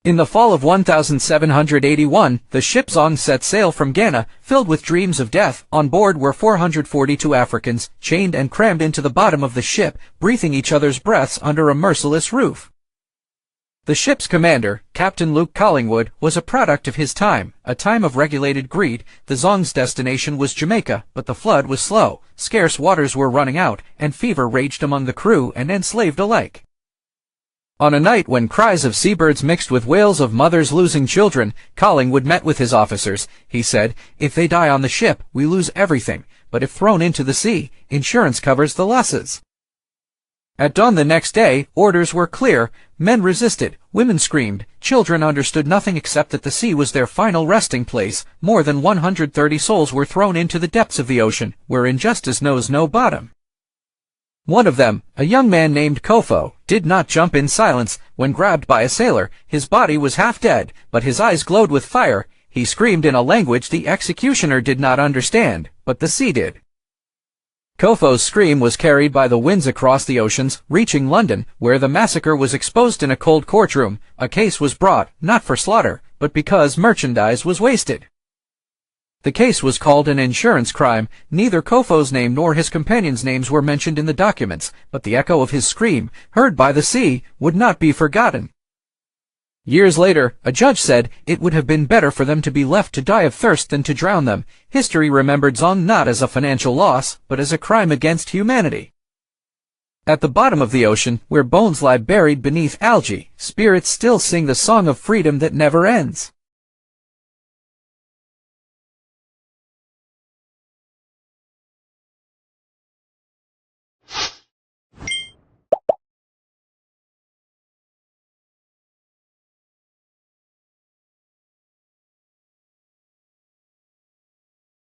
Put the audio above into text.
In the fall of 1781, the ship Zong set sail from Ghana, filled with dreams of death. On board were 442 Africans, chained and crammed into the bottom of the ship, breathing each other's breaths under a merciless roof. The ship's commander, Captain Luke Collingwood, was a product of his time, a time of regulated greed. The Zong's destination was Jamaica, but the flood was slow, scarce waters were running out, and fever raged among the crew and enslaved alike. On a night when cries of seabirds mixed with wails of mothers losing children, Collingwood met with his officers. He said, "If they die on the ship, we lose everything, but if thrown into the sea, insurance covers the losses." At dawn the next day, orders were clear. Men resisted, women screamed, children understood nothing except that the sea was their final resting place. More than 130 souls were thrown into the depths of the ocean, where injustice knows no bottom. One of them, a young man named Kofo, did not jump in silence. When grabbed by a sailor, his body was half dead, but his eyes glowed with fire. He screamed in a language the executioner did not understand, but the sea did. Kofo's scream was carried by the winds across the oceans, reaching London, where the massacre was exposed in a cold courtroom. A case was brought, not for slaughter, but because merchandise was wasted. The case was called an insurance crime. Neither Kofo's name nor his companions' names were mentioned in the documents, but the echo of his scream, heard by the sea, would not be forgotten. Years later, a judge said, it would have been better for them to be left to die of thirst than to drown them. History remembered Zong not as a financial loss, but as a crime against humanity. At the bottom of the ocean, where bones lie buried beneath algae, spirits still sing the song of freedom that never ends.